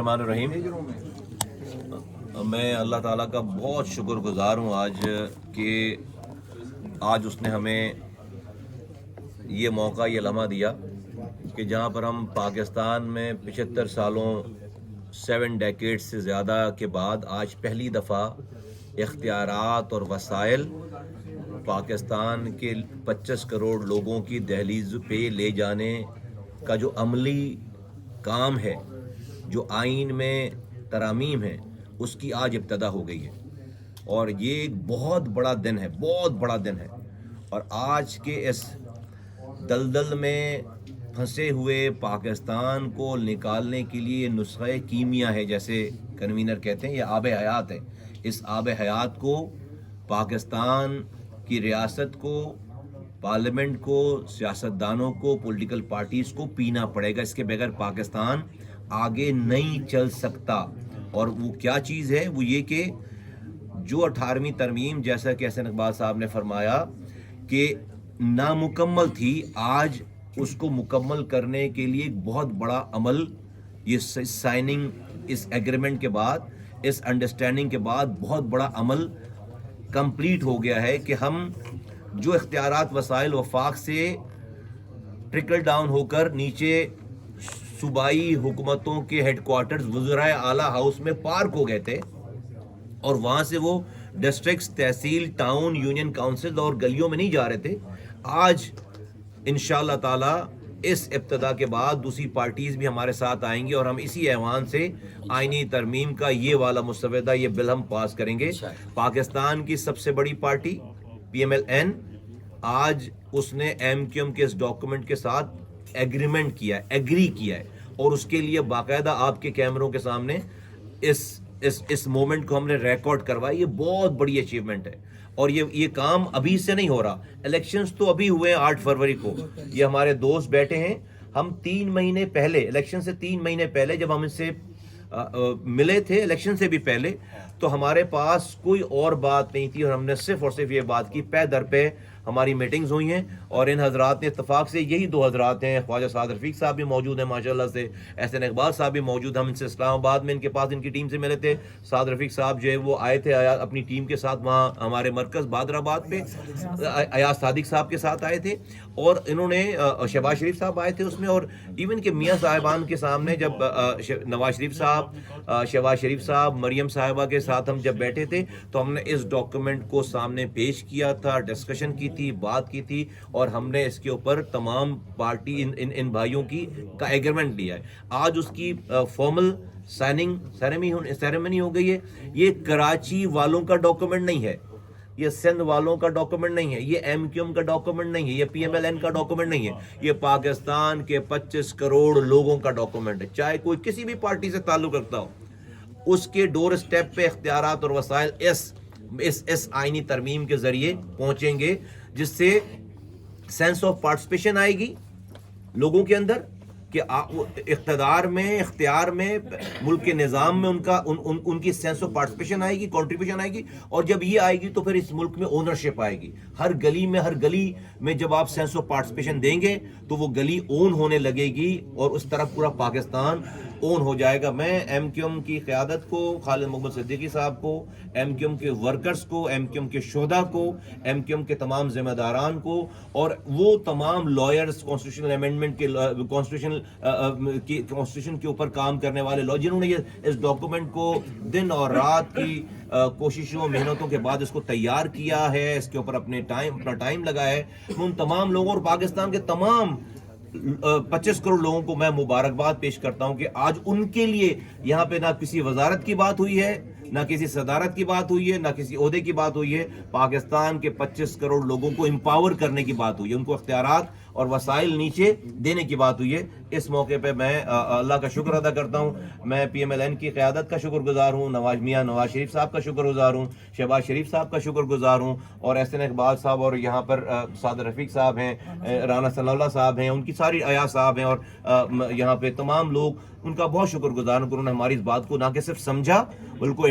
الرحمن الرحیم. میں اللہ تعالیٰ کا بہت شکر گزار ہوں کہ آج اس نے ہمیں یہ موقع، یہ لمحہ دیا کہ جہاں پر ہم پاکستان میں 75 سالوں 7 ڈیکیڈ سے زیادہ کے بعد آج پہلی دفعہ اختیارات اور وسائل پاکستان کے 25 کروڑ لوگوں کی دہلیز پہ لے جانے کا جو عملی کام ہے، جو آئین میں ترامیم ہے، اس کی آج ابتدا ہو گئی ہے. اور یہ ایک بہت بڑا دن ہے، بہت بڑا دن ہے. اور آج کے اس دلدل میں پھنسے ہوئے پاکستان کو نکالنے کے لیے نسخہ کیمیا ہے، جیسے کنوینر کہتے ہیں، یہ آب حیات ہے. اس آب حیات کو پاکستان کی ریاست کو، پارلیمنٹ کو، سیاستدانوں کو، پولیٹیکل پارٹیز کو پینا پڑے گا. اس کے بغیر پاکستان آگے نہیں چل سکتا. اور وہ کیا چیز ہے؟ وہ یہ کہ جو 18ویں ترمیم، جیسا کہ احسن اقبال صاحب نے فرمایا کہ نامکمل تھی، آج اس کو مکمل کرنے کے لیے ایک بہت بڑا عمل، یہ سائننگ، اس ایگریمنٹ کے بعد، اس انڈرسٹینڈنگ کے بعد بہت بڑا عمل کمپلیٹ ہو گیا ہے کہ ہم جو اختیارات وسائل وفاق سے ٹرکل ڈاؤن ہو کر نیچے صوبائی حکومتوں کے ہیڈ کوارٹرز وزرائے اعلیٰ ہاؤس میں پارک ہو گئے تھے، اور وہاں سے وہ ڈسٹرکٹس، تحصیل، ٹاؤن، یونین کاؤنسل اور گلیوں میں نہیں جا رہے تھے. آج انشاءاللہ تعالی اس ابتدا کے بعد دوسری پارٹیز بھی ہمارے ساتھ آئیں گی، اور ہم اسی ایوان سے آئینی ترمیم کا یہ والا مسودہ، یہ بل ہم پاس کریں گے. پاکستان کی سب سے بڑی پارٹی PMLN، آج اس نے MQM کے اس ڈاکومنٹ کے ساتھ ایگریمنٹ کیا ہے، ایگری کیا ہے، اور اس کے لیے باقاعدہ آپ کے کیمروں کے سامنے اس مومنٹ کو ہم نے ریکارڈ کروایا. یہ بہت بڑی اچیومنٹ ہے، اور یہ کام ابھی سے نہیں ہو رہا. الیکشنز تو ابھی ہوئے ہیں 8 فروری کو. یہ ہمارے دوست بیٹھے ہیں. ہم 3 مہینے پہلے، الیکشن سے 3 مہینے پہلے جب ہم اس سے ملے تھے، الیکشن سے بھی پہلے، تو ہمارے پاس کوئی اور بات نہیں تھی، اور ہم نے صرف اور صرف یہ بات کی. پے در پہ ہماری میٹنگز ہوئی ہیں، اور ان حضرات نے اتفاق سے، یہی 2 حضرات ہیں، خواجہ سعد رفیق صاحب بھی موجود ہیں ماشاءاللہ سے، احسن اقبال صاحب بھی موجود. ہم ان سے اسلام آباد میں ان کے پاس ان کی ٹیم سے ملے تھے. سعد رفیق صاحب جو ہے وہ آئے تھے اپنی ٹیم کے ساتھ وہاں ہمارے مرکز بادر آباد پہ، ایاز صادق صاحب کے ساتھ آئے تھے، اور انہوں نے شہباز شریف صاحب آئے تھے اس میں. اور ایون کہ میاں صاحبان کے سامنے جب نواز شریف صاحب، شہباز شریف صاحب، مریم صاحبہ کے ساتھ ہم جب بیٹھے تھے، تو ہم نے اس ڈاکومنٹ کو سامنے پیش کیا تھا، ڈسکشن کی تھی، بات کی تھی، اور ہم نے اس کے اوپر تمام پارٹی ان بھائیوں کی کا ایگریمنٹ لیا ہے. آج اس کی فارمل سائننگ سیریمنی ہو گئی ہے. یہ کراچی والوں کا ڈاکومنٹ نہیں ہے، یہ سندھ والوں کا ڈاکومنٹ نہیں ہے، یہ MQM کا ڈاکومنٹ نہیں ہے، یہ PMLN کا ڈاکومنٹ نہیں ہے. یہ پاکستان کے 25 کروڑ لوگوں کا ڈاکومنٹ ہے. چاہے کوئی کسی بھی پارٹی سے تعلق رکھتا ہو، اس کے ڈور سٹیپ پہ اختیارات اور وسائل اس آئینی ترمیم کے ذریعے پہنچیں گے، جس سے سینس آف پارٹیسپیشن آئے گی لوگوں کے اندر، کہ اقتدار میں، اختیار میں، ملک کے نظام میں ان کی سینس آف پارٹیسپیشن آئے گی، کنٹریبیوشن آئے گی. اور جب یہ آئے گی تو پھر اس ملک میں اونرشپ آئے گی. ہر گلی میں جب آپ سینس آف پارٹیسپیشن دیں گے تو وہ گلی اون ہونے لگے گی، اور اس طرف پورا پاکستان اون ہو جائے گا. میں MQM کی قیادت کو، خالد محمد صدیقی صاحب کو، MQM کے ورکرز کو، MQM کے شہداء کو، MQM کے تمام ذمہ داران کو، اور وہ تمام لائرز، کانسٹیٹیوشنل امینڈمنٹ کے، کانسٹیٹیوشن کے اوپر کام کرنے والے لوگ، جنہوں نے اس ڈاکومنٹ کو دن اور رات کی کوششوں، محنتوں کے بعد اس کو تیار کیا ہے، اس کے اوپر اپنا ٹائم لگایا ہے. میں ان تمام لوگوں اور پاکستان کے تمام 25 کروڑ لوگوں کو میں مبارکباد پیش کرتا ہوں کہ آج ان کے لیے یہاں پہ نہ کسی وزارت کی بات ہوئی ہے، نہ کسی صدارت کی بات ہوئی ہے، نہ کسی عہدے کی بات ہوئی ہے. پاکستان کے 25 کروڑ لوگوں کو امپاور کرنے کی بات ہوئی ہے، ان کو اختیارات اور وسائل نیچے دینے کی بات ہوئی ہے. اس موقع پہ میں اللہ کا شکر ادا کرتا ہوں. میں PMLN کی قیادت کا شکر گزار ہوں، نواز شریف صاحب کا شکر گزار ہوں، شہباز شریف صاحب کا شکر گزار ہوں، اور احسن اقبال صاحب، اور یہاں پر سعد رفیق صاحب ہیں، رانا صلی اللہ صاحب ہیں، ان کی ساری ایاز صاحب ہیں، اور یہاں پہ تمام لوگ ان کا بہت شکر گزار ہوں کہ انہوں نے ہماری اس بات کو نہ کہ صرف سمجھا، بلکہ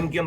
MQM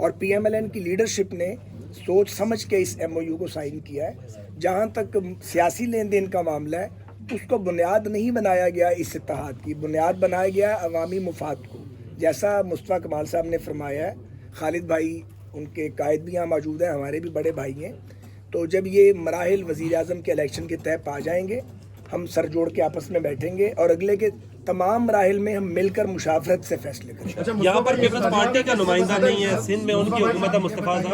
اور PMLN کی لیڈرشپ نے سوچ سمجھ کے اس MOU کو سائن کیا ہے. جہاں تک سیاسی لین دین کا معاملہ ہے اس کو بنیاد نہیں بنایا گیا اس اتحاد کی, بنیاد بنایا گیا عوامی مفاد کو. جیسا مصطفیٰ کمال صاحب نے فرمایا ہے, خالد بھائی ان کے قائد بھی یہاں موجود ہیں, ہمارے بھی بڑے بھائی ہیں. تو جب یہ مراحل وزیر اعظم کے الیکشن کے طے پا جائیں گے, ہم سر جوڑ کے آپس میں بیٹھیں گے اور اگلے کے تمام مراحل میں ہم مل کر مشاورت سے فیصلے کریں گے. یہاں پر پیپلز پارٹی کا نمائندہ نہیں ہے سندھ میں, ان کی حکومت ہے مصطفیٰ صاحب.